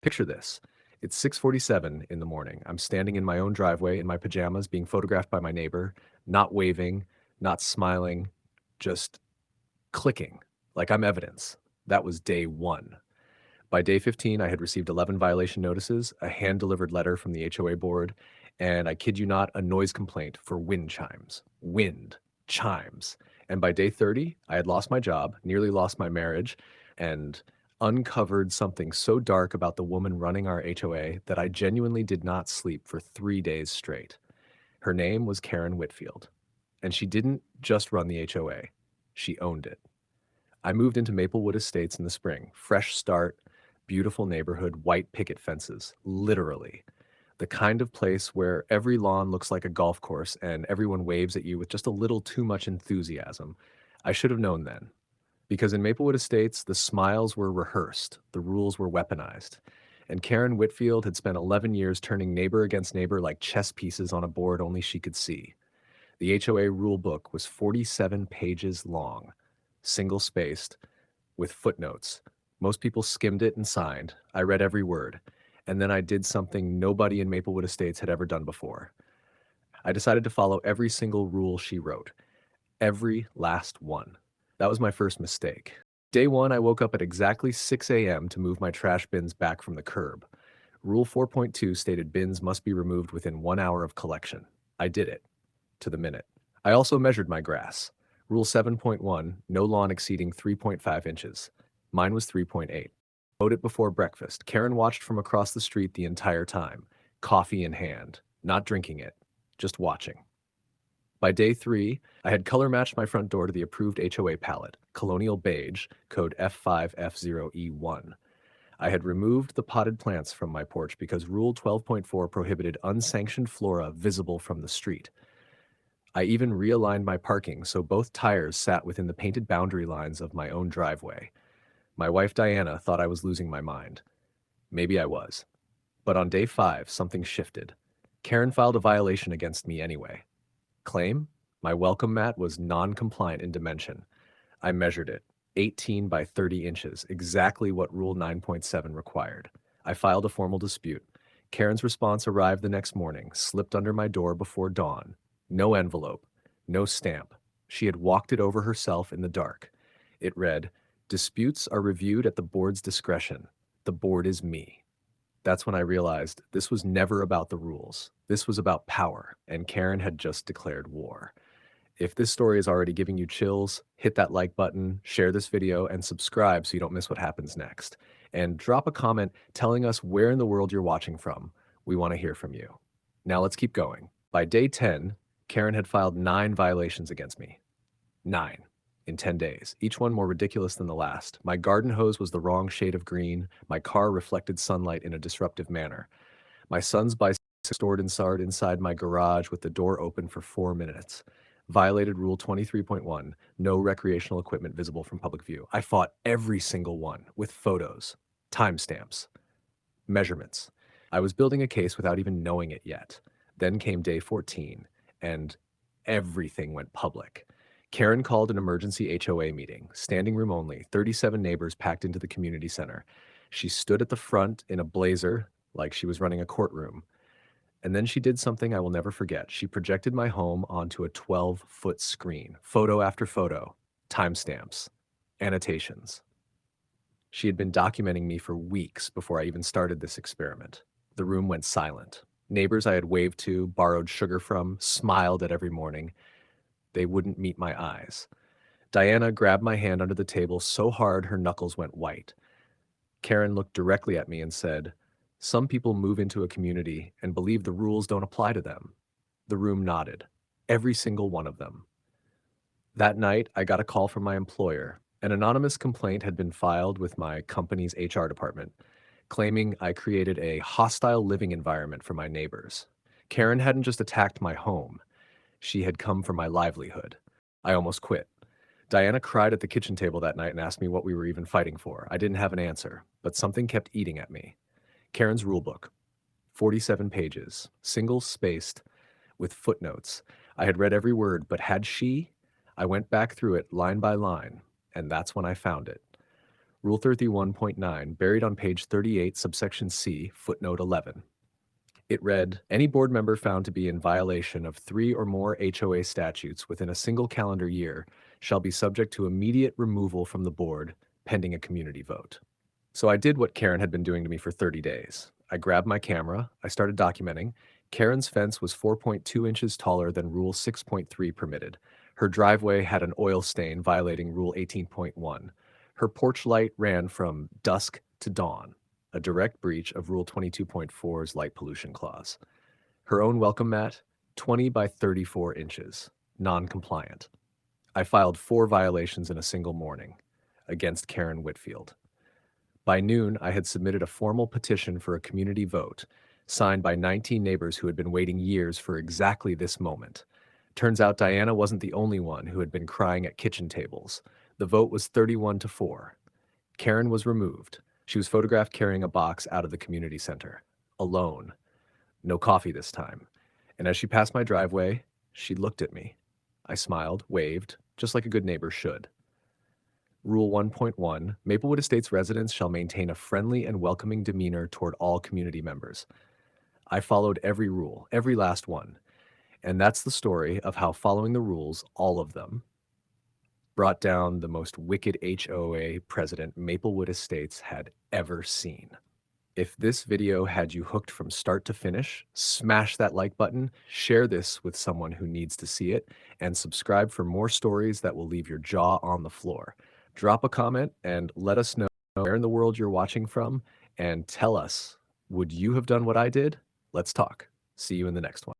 Picture this. It's 6:47 in the morning. I'm standing in my own driveway in my pajamas being photographed by my neighbor, not waving, not smiling, just clicking like I'm evidence. That was day 1. By day 15, I had received 11 violation notices, a hand-delivered letter from the HOA board, and I kid you not, a noise complaint for wind chimes. Wind chimes. And by day 30, I had lost my job, nearly lost my marriage, and uncovered something so dark about the woman running our HOA that I genuinely did not sleep for 3 days straight. Her name was Karen Whitfield, and she didn't just run the HOA, she owned it. I moved into Maplewood Estates in the spring. Fresh start, beautiful neighborhood, white picket fences, literally. The kind of place where every lawn looks like a golf course and everyone waves at you with just a little too much enthusiasm. I should have known then. Because in Maplewood Estates, the smiles were rehearsed, the rules were weaponized. And Karen Whitfield had spent 11 years turning neighbor against neighbor like chess pieces on a board only she could see. The HOA rule book was 47 pages long, single spaced, with footnotes. Most people skimmed it and signed. I read every word. And then I did something nobody in Maplewood Estates had ever done before. I decided to follow every single rule she wrote. Every last one. That was my first mistake. Day 1, I woke up at exactly 6 a.m. to move my trash bins back from the curb. Rule 4.2 stated bins must be removed within 1 hour of collection. I did it. To the minute. I also measured my grass. Rule 7.1, no lawn exceeding 3.5 inches. Mine was 3.8. Mowed it before breakfast. Karen watched from across the street the entire time, coffee in hand, not drinking it, just watching. By day 3, I had color matched my front door to the approved HOA palette, colonial beige, code F5F0E1. I had removed the potted plants from my porch because Rule 12.4 prohibited unsanctioned flora visible from the street. I even realigned my parking so both tires sat within the painted boundary lines of my own driveway. My wife Diana thought I was losing my mind. Maybe I was. But on day 5, something shifted. Karen filed a violation against me anyway. Claim? My welcome mat was non-compliant in dimension. I measured it, 18 by 30 inches, exactly what Rule 9.7 required. I filed a formal dispute. Karen's response arrived the next morning, slipped under my door before dawn. No envelope, no stamp. She had walked it over herself in the dark. It read, "Disputes are reviewed at the board's discretion. The board is me." That's when I realized this was never about the rules. This was about power, and Karen had just declared war. If this story is already giving you chills, hit that like button, share this video, and subscribe so you don't miss what happens next. And drop a comment telling us where in the world you're watching from. We want to hear from you. Now let's keep going. By day 10, Karen had filed 9 violations against me. 9. In 10 days, each one more ridiculous than the last. My garden hose was the wrong shade of green. My car reflected sunlight in a disruptive manner. My son's bicycle stored inside my garage with the door open for 4 minutes. Violated Rule 23.1, no recreational equipment visible from public view. I fought every single one with photos, timestamps, measurements. I was building a case without even knowing it yet. Then came day 14, and everything went public. Karen called an emergency HOA meeting, standing room only, 37 neighbors packed into the community center. She stood at the front in a blazer, like she was running a courtroom. And then she did something I will never forget. She projected my home onto a 12-foot screen, photo after photo, timestamps, annotations. She had been documenting me for weeks before I even started this experiment. The room went silent. Neighbors I had waved to, borrowed sugar from, smiled at every morning. They wouldn't meet my eyes. Diana grabbed my hand under the table so hard her knuckles went white. Karen looked directly at me and said, "Some people move into a community and believe the rules don't apply to them." The room nodded. Every single one of them. That night, I got a call from my employer. An anonymous complaint had been filed with my company's HR department, claiming I created a hostile living environment for my neighbors. Karen hadn't just attacked my home. She had come for my livelihood. I almost quit. Diana cried at the kitchen table that night and asked me what we were even fighting for. I didn't have an answer, but something kept eating at me. Karen's rulebook, 47 pages, single-spaced, with footnotes. I had read every word, but had she? I went back through it line by line, and that's when I found it. Rule 31.9, buried on page 38, subsection C, footnote 11. It read, any board member found to be in violation of 3 or more HOA statutes within a single calendar year shall be subject to immediate removal from the board pending a community vote. So I did what Karen had been doing to me for 30 days. I grabbed my camera, I started documenting. Karen's fence was 4.2 inches taller than Rule 6.3 permitted. Her driveway had an oil stain violating Rule 18.1. Her porch light ran from dusk to dawn, a direct breach of Rule 22.4's light pollution clause. Her own welcome mat, 20 by 34 inches, non-compliant. I filed 4 violations in a single morning against Karen Whitfield. By noon, I had submitted a formal petition for a community vote, signed by 19 neighbors who had been waiting years for exactly this moment. Turns out Diana wasn't the only one who had been crying at kitchen tables. The vote was 31-4. Karen was removed. She was photographed carrying a box out of the community center, alone. No coffee this time. And as she passed my driveway, she looked at me. I smiled, waved, just like a good neighbor should. Rule 1.1, Maplewood Estates residents shall maintain a friendly and welcoming demeanor toward all community members. I followed every rule, every last one. And that's the story of how following the rules, all of them, brought down the most wicked HOA president Maplewood Estates had ever seen. If this video had you hooked from start to finish, smash that like button, share this with someone who needs to see it, and subscribe for more stories that will leave your jaw on the floor. Drop a comment and let us know where in the world you're watching from, and tell us, would you have done what I did? Let's talk. See you in the next one.